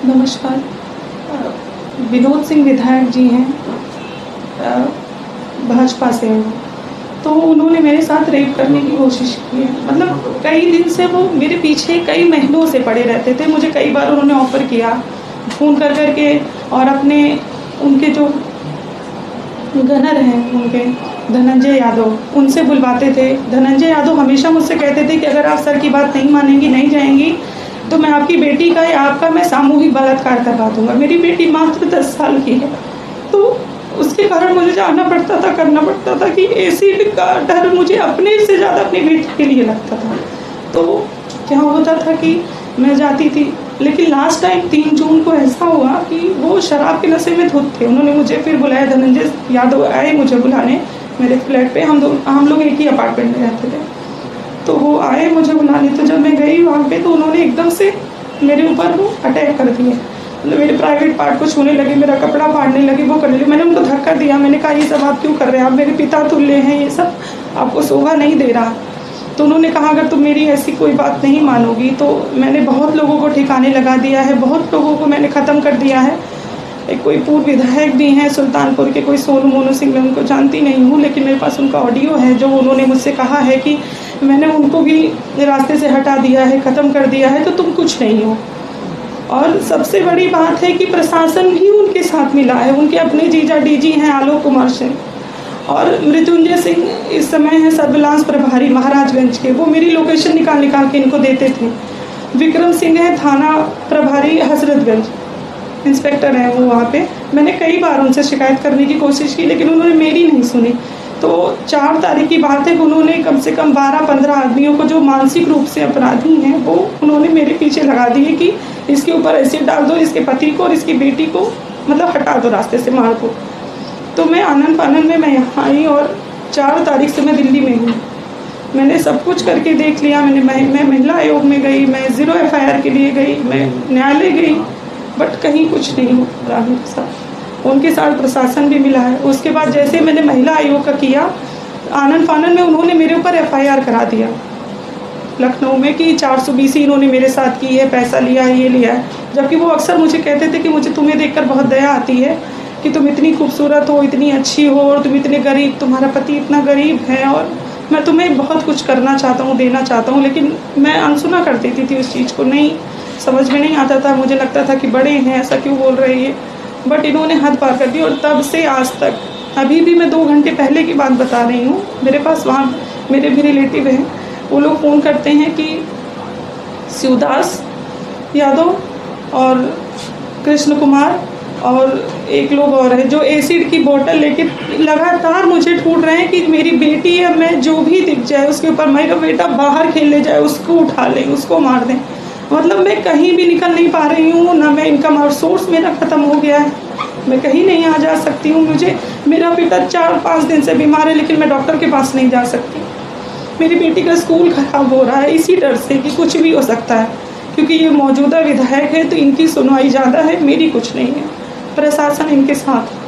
नमस्कार। विनोद सिंह विधायक जी हैं, भाजपा से हैं। तो उन्होंने मेरे साथ रेप करने की कोशिश की है। मतलब कई दिन से वो मेरे पीछे कई महीनों से पड़े रहते थे। मुझे कई बार उन्होंने ऑफ़र किया फ़ोन कर कर के, और अपने उनके जो गनर हैं उनके धनंजय यादव, उनसे बुलवाते थे। धनंजय यादव हमेशा मुझसे कहते थे कि अगर आप सर की बात नहीं मानेंगी, नहीं जाएँगी, तो मैं आपकी बेटी का या आपका मैं सामूहिक बलात्कार करवा दूँगा। मेरी बेटी मात्र 10 साल की है, तो उसके कारण मुझे जाना पड़ता था, करना पड़ता था कि एसिड का डर मुझे अपने से ज़्यादा अपनी बेटी के लिए लगता था। तो क्या होता था कि मैं जाती थी, लेकिन लास्ट टाइम 3 जून को ऐसा हुआ कि वो शराब के नशे में धुत थे। उन्होंने मुझे फिर बुलाया, धनंजय यादव आए मुझे बुलाने मेरे फ्लैट पे। हम लोग एक ही अपार्टमेंट में रहते थे। तो वो आए मुझे बुलाने, तो जब मैं गई वहाँ पे, तो उन्होंने एकदम से मेरे ऊपर वो अटैक कर दिए। मतलब मेरे प्राइवेट पार्ट को छूने लगे, मेरा कपड़ा फाड़ने लगे, वो करने लगे। मैंने उनको धक्का दिया। मैंने कहा ये सब आप क्यों कर रहे हैं? आप मेरे पिता तुल्य हैं, ये सब आपको शोभा नहीं दे रहा। तो उन्होंने कहा अगर तुम मेरी ऐसी कोई बात नहीं मानोगी तो मैंने बहुत लोगों को ठिकाने लगा दिया है, बहुत लोगों को मैंने ख़त्म कर दिया है। एक कोई पूर्व विधायक भी हैं सुल्तानपुर के, कोई सोनू मोनू सिंह, मैं उनको जानती नहीं हूँ, लेकिन मेरे पास उनका ऑडियो है जो उन्होंने मुझसे कहा है कि मैंने उनको भी रास्ते से हटा दिया है, ख़त्म कर दिया है, तो तुम कुछ नहीं हो। और सबसे बड़ी बात है कि प्रशासन भी उनके साथ मिला है। उनके अपने जीजा डीजी हैं आलोक कुमार सिंह, और मृत्युंजय सिंह इस समय है सर्विलांस प्रभारी महाराजगंज के, वो मेरी लोकेशन निकाल के इनको देते थे। विक्रम सिंह है थाना प्रभारी हजरतगंज, इंस्पेक्टर हैं वो वहाँ पे। मैंने कई बार उनसे शिकायत करने की कोशिश की, लेकिन उन्होंने मेरी नहीं सुनी। तो 4 तारीख की बात है कि उन्होंने कम से कम 12-15 आदमियों को जो मानसिक रूप से अपराधी हैं, वो उन्होंने मेरे पीछे लगा दिए कि इसके ऊपर एसिड डाल दो, इसके पति को और इसकी बेटी को मतलब हटा दो, रास्ते से मार दो। तो मैं आनन फानन में मैं यहाँ आई, और 4 तारीख से मैं दिल्ली में हूँ। मैंने सब कुछ करके देख लिया। मैं महिला आयोग में गई, मैं 0 FIR के लिए गई, मैं न्यायालय गई, बट कहीं कुछ नहीं हो रहा मेरे साथ। उनके साथ प्रशासन भी मिला है। उसके बाद जैसे मैंने महिला आयोग का किया, आनन फानन में उन्होंने मेरे ऊपर FIR करा दिया लखनऊ में कि 420 इन्होंने मेरे साथ की है, पैसा लिया है, ये लिया है। जबकि वो अक्सर मुझे कहते थे कि मुझे तुम्हें देखकर बहुत दया आती है कि तुम इतनी खूबसूरत हो, इतनी अच्छी हो, और तुम इतने गरीब, तुम्हारा पति इतना गरीब है, और मैं तुम्हें बहुत कुछ करना चाहता हूँ, देना चाहता हूँ। लेकिन मैं अनसुना कर देती थी उस चीज़ को, नहीं समझ में नहीं आता था। मुझे लगता था कि बड़े हैं, ऐसा क्यों बोल रही है, बट इन्होंने हद पार कर दी। और तब से आज तक, अभी भी मैं 2 घंटे पहले की बात बता रही हूँ, मेरे पास वहाँ मेरे भी रिलेटिव हैं, वो लोग फ़ोन करते हैं कि शिवदास यादव और कृष्ण कुमार और एक लोग और है जो एसिड की बोतल लेके लगातार मुझे ढूंढ रहे हैं कि मेरी बेटी है, मैं जो भी दिख जाए उसके ऊपर, मेरा बेटा बाहर खेलने जाए उसको उठा लें, उसको मार दें। मतलब मैं कहीं भी निकल नहीं पा रही हूँ, ना मैं इनकम और सोर्स मेरा ख़त्म हो गया है, मैं कहीं नहीं आ जा सकती हूँ। मेरा बेटा 4-5 दिन से बीमार है, लेकिन मैं डॉक्टर के पास नहीं जा सकती। मेरी बेटी का स्कूल ख़राब हो रहा है इसी डर से कि कुछ भी हो सकता है, क्योंकि ये मौजूदा विधायक है तो इनकी सुनवाई ज़्यादा है, मेरी कुछ नहीं है। प्रशासन इनके साथ